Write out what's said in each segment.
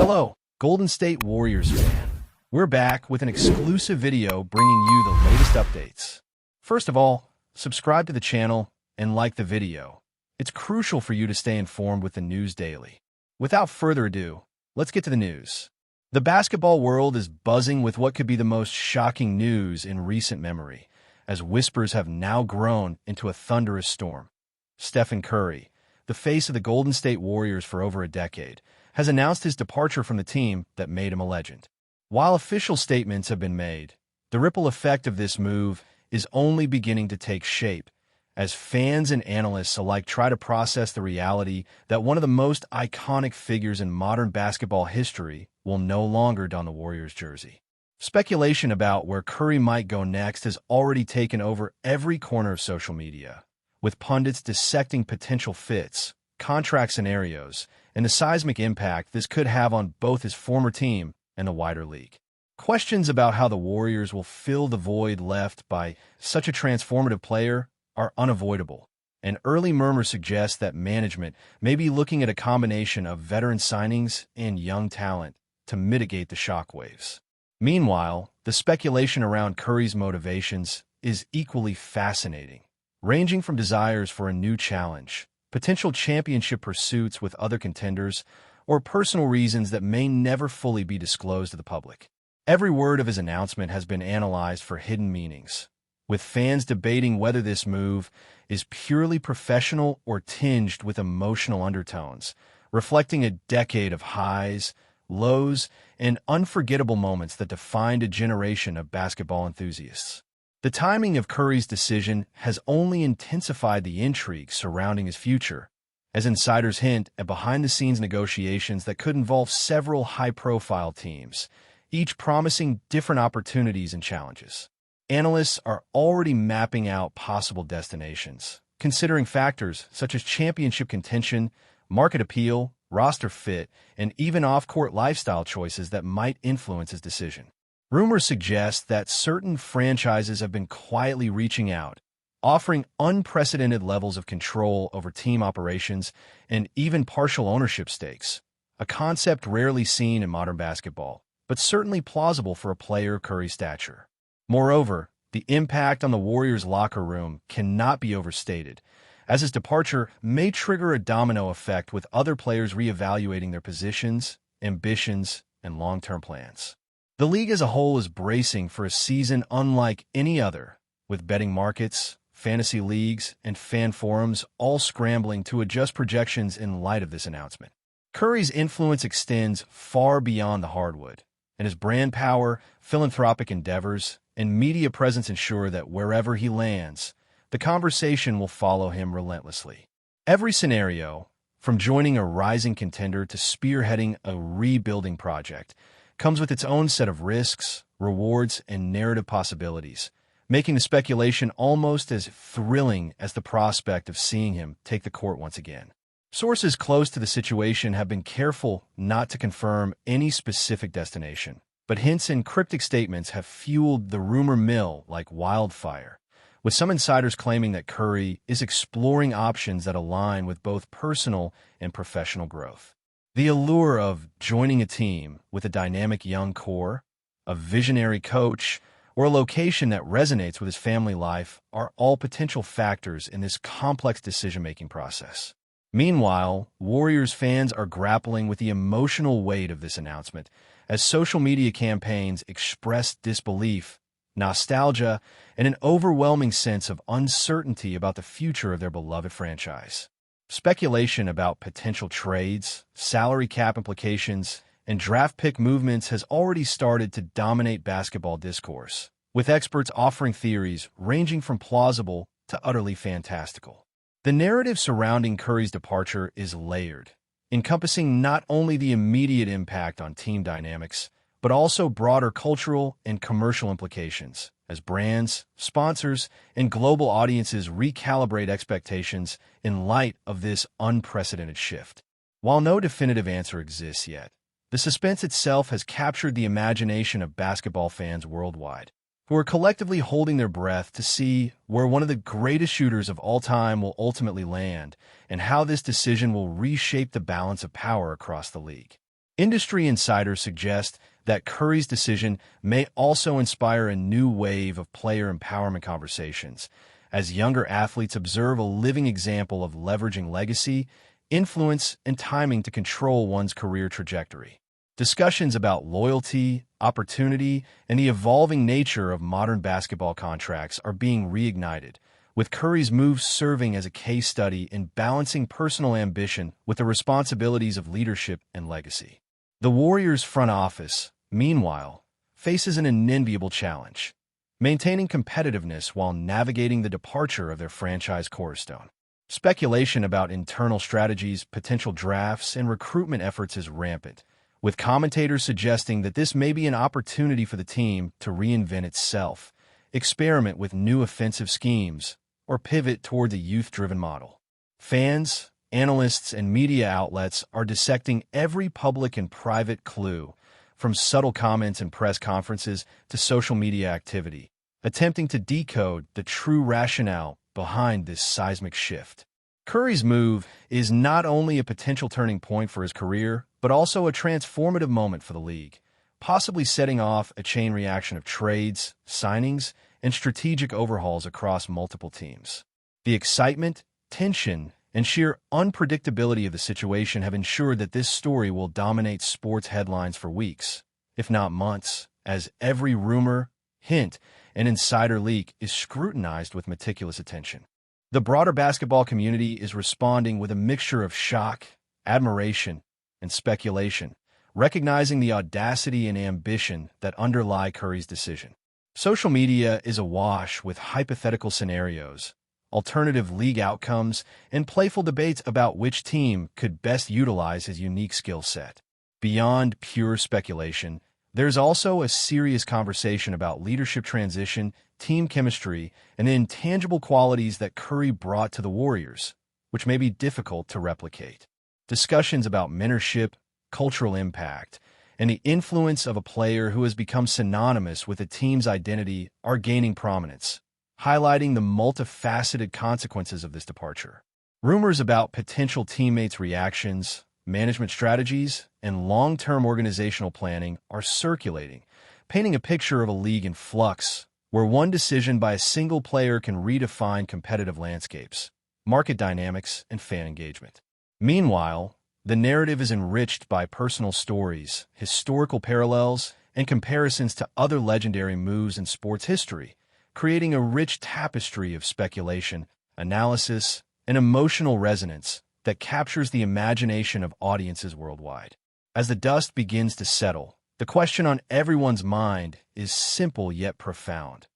Hello, Golden State Warriors fan. We're back with an exclusive video bringing you the latest updates. First of all, subscribe to the channel and like the video. It's crucial for you to stay informed with the news daily. Without further ado, let's get to the news. The basketball world is buzzing with what could be the most shocking news in recent memory, as whispers have now grown into a thunderous storm. Stephen Curry, the face of the Golden State Warriors for over a decade, has announced his departure from the team that made him a legend. While official statements have been made, the ripple effect of this move is only beginning to take shape, as fans and analysts alike try to process the reality that one of the most iconic figures in modern basketball history will no longer don the Warriors jersey. Speculation about where Curry might go next has already taken over every corner of social media, with pundits dissecting potential fits, contract scenarios, and the seismic impact this could have on both his former team and the wider league. Questions about how the Warriors will fill the void left by such a transformative player are unavoidable, and early murmurs suggest that management may be looking at a combination of veteran signings and young talent to mitigate the shockwaves. Meanwhile, the speculation around Curry's motivations is equally fascinating, ranging from desires for a new challenge, potential championship pursuits with other contenders, or personal reasons that may never fully be disclosed to the public. Every word of his announcement has been analyzed for hidden meanings, with fans debating whether this move is purely professional or tinged with emotional undertones, reflecting a decade of highs, lows, and unforgettable moments that defined a generation of basketball enthusiasts. The timing of Curry's decision has only intensified the intrigue surrounding his future, as insiders hint at behind-the-scenes negotiations that could involve several high-profile teams, each promising different opportunities and challenges. Analysts are already mapping out possible destinations, considering factors such as championship contention, market appeal, roster fit, and even off-court lifestyle choices that might influence his decision. Rumors suggest that certain franchises have been quietly reaching out, offering unprecedented levels of control over team operations and even partial ownership stakes, a concept rarely seen in modern basketball, but certainly plausible for a player of Curry's stature. Moreover, the impact on the Warriors' locker room cannot be overstated, as his departure may trigger a domino effect with other players reevaluating their positions, ambitions, and long-term plans. The league as a whole is bracing for a season unlike any other, with betting markets, fantasy leagues, and fan forums all scrambling to adjust projections in light of this announcement. Curry's influence extends far beyond the hardwood, and his brand power, philanthropic endeavors, and media presence ensure that wherever he lands, the conversation will follow him relentlessly. Every scenario, from joining a rising contender to spearheading a rebuilding project, comes with its own set of risks, rewards, and narrative possibilities, making the speculation almost as thrilling as the prospect of seeing him take the court once again. Sources close to the situation have been careful not to confirm any specific destination, but hints and cryptic statements have fueled the rumor mill like wildfire, with some insiders claiming that Curry is exploring options that align with both personal and professional growth. The allure of joining a team with a dynamic young core, a visionary coach, or a location that resonates with his family life are all potential factors in this complex decision-making process. Meanwhile, Warriors fans are grappling with the emotional weight of this announcement as social media campaigns express disbelief, nostalgia, and an overwhelming sense of uncertainty about the future of their beloved franchise. Speculation about potential trades, salary cap implications, and draft pick movements has already started to dominate basketball discourse, with experts offering theories ranging from plausible to utterly fantastical. The narrative surrounding Curry's departure is layered, encompassing not only the immediate impact on team dynamics, but also broader cultural and commercial implications, as brands, sponsors, and global audiences recalibrate expectations in light of this unprecedented shift. While no definitive answer exists yet, the suspense itself has captured the imagination of basketball fans worldwide, who are collectively holding their breath to see where one of the greatest shooters of all time will ultimately land and how this decision will reshape the balance of power across the league. Industry insiders suggest that Curry's decision may also inspire a new wave of player empowerment conversations, as younger athletes observe a living example of leveraging legacy, influence, and timing to control one's career trajectory. Discussions about loyalty, opportunity, and the evolving nature of modern basketball contracts are being reignited, with Curry's move serving as a case study in balancing personal ambition with the responsibilities of leadership and legacy. The Warriors' front office, meanwhile, faces an unenviable challenge, maintaining competitiveness while navigating the departure of their franchise cornerstone. Speculation about internal strategies, potential drafts, and recruitment efforts is rampant, with commentators suggesting that this may be an opportunity for the team to reinvent itself, experiment with new offensive schemes, or pivot toward the youth-driven model. Fans, analysts, and media outlets are dissecting every public and private clue, from subtle comments and press conferences to social media activity, attempting to decode the true rationale behind this seismic shift. Curry's move is not only a potential turning point for his career, but also a transformative moment for the league, possibly setting off a chain reaction of trades, signings, and strategic overhauls across multiple teams. The excitement, tension, and sheer unpredictability of the situation have ensured that this story will dominate sports headlines for weeks, if not months, as every rumor, hint, and insider leak is scrutinized with meticulous attention. The broader basketball community is responding with a mixture of shock, admiration, and speculation, recognizing the audacity and ambition that underlie Curry's decision. Social media is awash with hypothetical scenarios, alternative league outcomes, and playful debates about which team could best utilize his unique skill set. Beyond pure speculation, there's also a serious conversation about leadership transition, team chemistry, and the intangible qualities that Curry brought to the Warriors, which may be difficult to replicate. Discussions about mentorship, cultural impact, and the influence of a player who has become synonymous with a team's identity are gaining prominence, highlighting the multifaceted consequences of this departure. Rumors about potential teammates' reactions, management strategies, and long-term organizational planning are circulating, painting a picture of a league in flux, where one decision by a single player can redefine competitive landscapes, market dynamics, and fan engagement. Meanwhile, the narrative is enriched by personal stories, historical parallels, and comparisons to other legendary moves in sports history, creating a rich tapestry of speculation, analysis, and emotional resonance that captures the imagination of audiences worldwide. As the dust begins to settle, the question on everyone's mind is simple yet profound.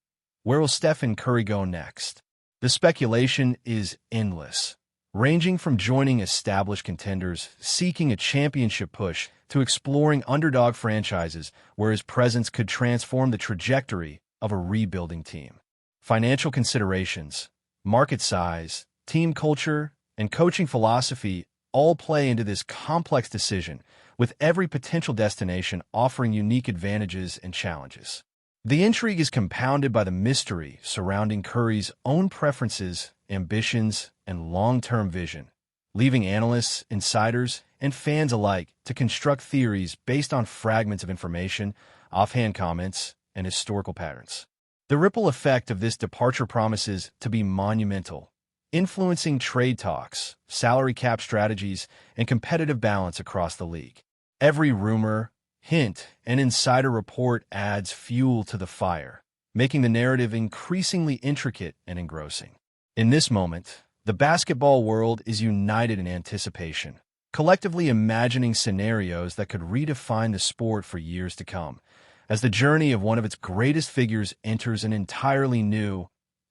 Where will Stephen Curry go next? The speculation is endless, ranging from joining established contenders seeking a championship push to exploring underdog franchises where his presence could transform the trajectory of a rebuilding team. Financial considerations, market size, team culture, and coaching philosophy all play into this complex decision, with every potential destination offering unique advantages and challenges. The intrigue is compounded by the mystery surrounding Curry's own preferences, ambitions, and long-term vision, leaving analysts, insiders, and fans alike to construct theories based on fragments of information, offhand comments, and historical patterns. The ripple effect of this departure promises to be monumental, influencing trade talks, salary cap strategies, and competitive balance across the league. Every rumor, hint, and insider report adds fuel to the fire, making the narrative increasingly intricate and engrossing. In this moment, the basketball world is united in anticipation, collectively imagining scenarios that could redefine the sport for years to come, as the journey of one of its greatest figures enters an entirely new,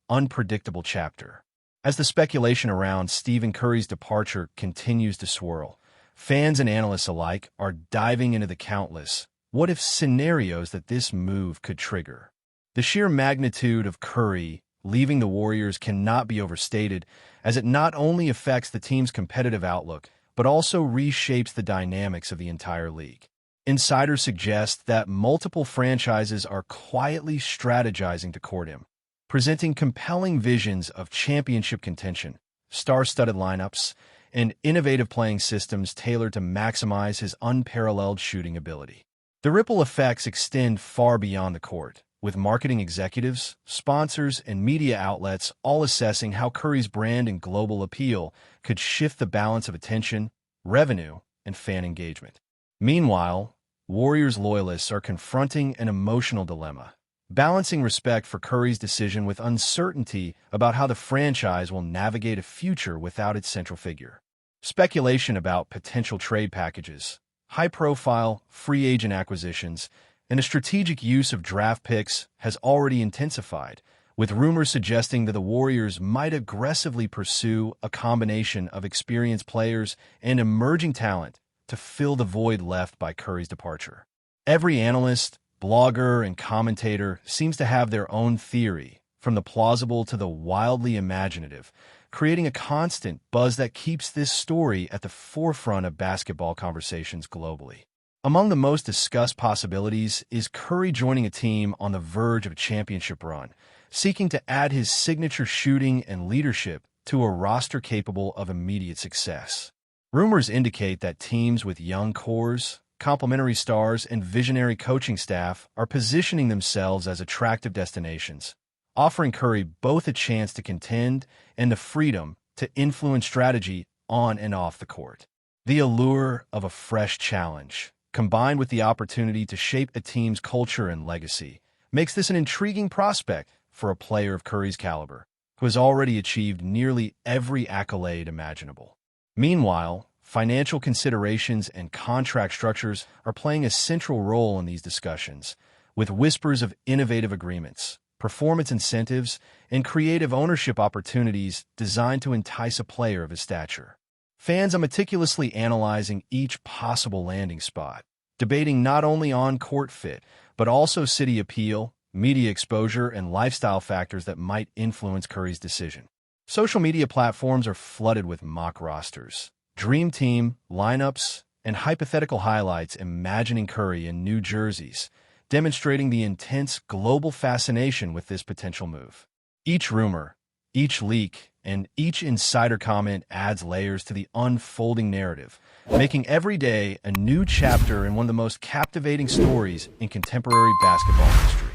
unpredictable chapter. As the speculation around Stephen Curry's departure continues to swirl, fans and analysts alike are diving into the countless what-if scenarios that this move could trigger. The sheer magnitude of Curry leaving the Warriors cannot be overstated, as it not only affects the team's competitive outlook, but also reshapes the dynamics of the entire league. Insiders suggest that multiple franchises are quietly strategizing to court him, presenting compelling visions of championship contention, star-studded lineups, and innovative playing systems tailored to maximize his unparalleled shooting ability. The ripple effects extend far beyond the court, with marketing executives, sponsors, and media outlets all assessing how Curry's brand and global appeal could shift the balance of attention, revenue, and fan engagement. Meanwhile, Warriors loyalists are confronting an emotional dilemma, balancing respect for Curry's decision with uncertainty about how the franchise will navigate a future without its central figure. Speculation about potential trade packages, high-profile free agent acquisitions, and a strategic use of draft picks has already intensified, with rumors suggesting that the Warriors might aggressively pursue a combination of experienced players and emerging talent to fill the void left by Curry's departure. Every analyst, blogger, and commentator seems to have their own theory, from the plausible to the wildly imaginative, creating a constant buzz that keeps this story at the forefront of basketball conversations globally. Among the most discussed possibilities is Curry joining a team on the verge of a championship run, seeking to add his signature shooting and leadership to a roster capable of immediate success. Rumors indicate that teams with young cores, complementary stars, and visionary coaching staff are positioning themselves as attractive destinations, offering Curry both a chance to contend and the freedom to influence strategy on and off the court. The allure of a fresh challenge, combined with the opportunity to shape a team's culture and legacy, makes this an intriguing prospect for a player of Curry's caliber, who has already achieved nearly every accolade imaginable. Meanwhile, financial considerations and contract structures are playing a central role in these discussions, with whispers of innovative agreements, performance incentives, and creative ownership opportunities designed to entice a player of his stature. Fans are meticulously analyzing each possible landing spot, debating not only on-court fit, but also city appeal, media exposure, and lifestyle factors that might influence Curry's decision. Social media platforms are flooded with mock rosters, dream team, lineups, and hypothetical highlights imagining Curry in new jerseys, demonstrating the intense global fascination with this potential move. Each rumor, each leak, and each insider comment adds layers to the unfolding narrative, making every day a new chapter in one of the most captivating stories in contemporary basketball history.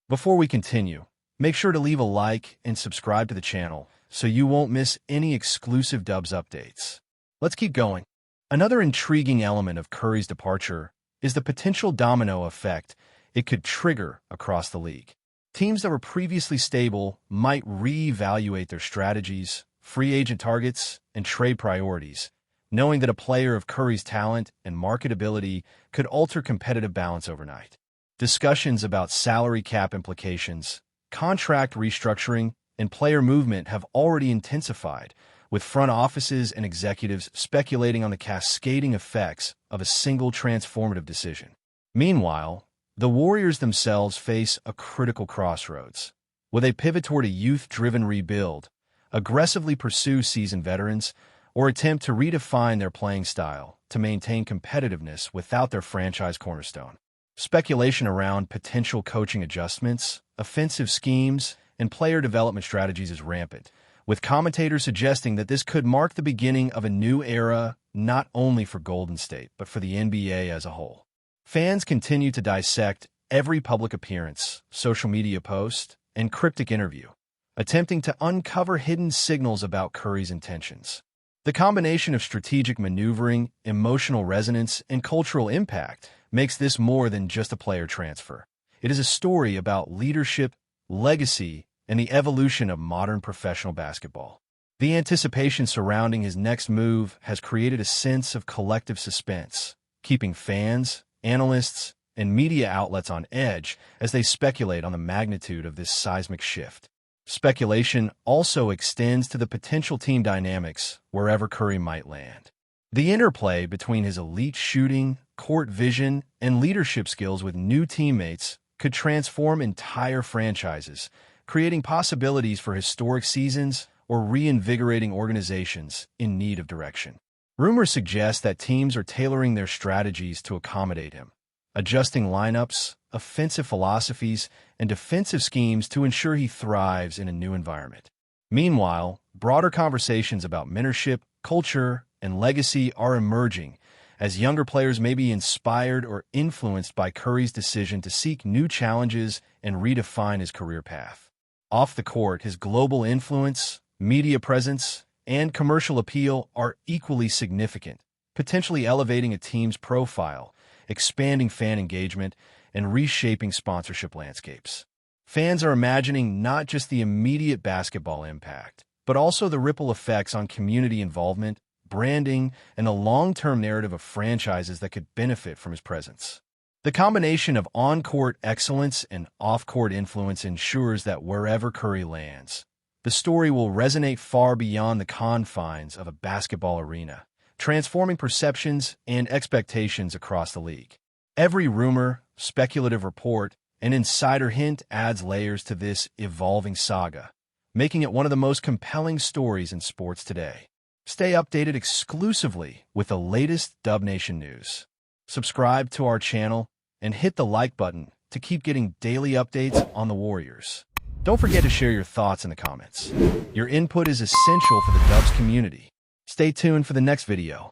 Before we continue, make sure to leave a like and subscribe to the channel so you won't miss any exclusive Dubs updates. Let's keep going. Another intriguing element of Curry's departure is the potential domino effect it could trigger across the league. Teams that were previously stable might reevaluate their strategies, free agent targets, and trade priorities, knowing that a player of Curry's talent and marketability could alter competitive balance overnight. Discussions about salary cap implications, contract restructuring, and player movement have already intensified, with front offices and executives speculating on the cascading effects of a single transformative decision. Meanwhile, the Warriors themselves face a critical crossroads. Will they pivot toward a youth-driven rebuild, aggressively pursue seasoned veterans, or attempt to redefine their playing style to maintain competitiveness without their franchise cornerstone? Speculation around potential coaching adjustments, offensive schemes, and player development strategies is rampant, with commentators suggesting that this could mark the beginning of a new era not only for Golden State, but for the NBA as a whole. Fans continue to dissect every public appearance, social media post, and cryptic interview, attempting to uncover hidden signals about Curry's intentions. The combination of strategic maneuvering, emotional resonance, and cultural impact makes this more than just a player transfer. It is a story about leadership, legacy, and the evolution of modern professional basketball. The anticipation surrounding his next move has created a sense of collective suspense, keeping fans, analysts, and media outlets on edge as they speculate on the magnitude of this seismic shift. Speculation also extends to the potential team dynamics wherever Curry might land. The interplay between his elite shooting, court vision, and leadership skills with new teammates could transform entire franchises, creating possibilities for historic seasons or reinvigorating organizations in need of direction. Rumors suggest that teams are tailoring their strategies to accommodate him, adjusting lineups, offensive philosophies, and defensive schemes to ensure he thrives in a new environment. Meanwhile, broader conversations about mentorship, culture, and legacy are emerging, as younger players may be inspired or influenced by Curry's decision to seek new challenges and redefine his career path. Off the court, his global influence, media presence, and commercial appeal are equally significant, potentially elevating a team's profile, expanding fan engagement, and reshaping sponsorship landscapes. Fans are imagining not just the immediate basketball impact, but also the ripple effects on community involvement, branding, and the long-term narrative of franchises that could benefit from his presence. The combination of on-court excellence and off-court influence ensures that wherever Curry lands, the story will resonate far beyond the confines of a basketball arena, transforming perceptions and expectations across the league. Every rumor, speculative report, and insider hint adds layers to this evolving saga, making it one of the most compelling stories in sports today. Stay updated exclusively with the latest Dub Nation news. Subscribe to our channel and hit the like button to keep getting daily updates on the Warriors. Don't forget to share your thoughts in the comments. Your input is essential for the Dubs community. Stay tuned for the next video.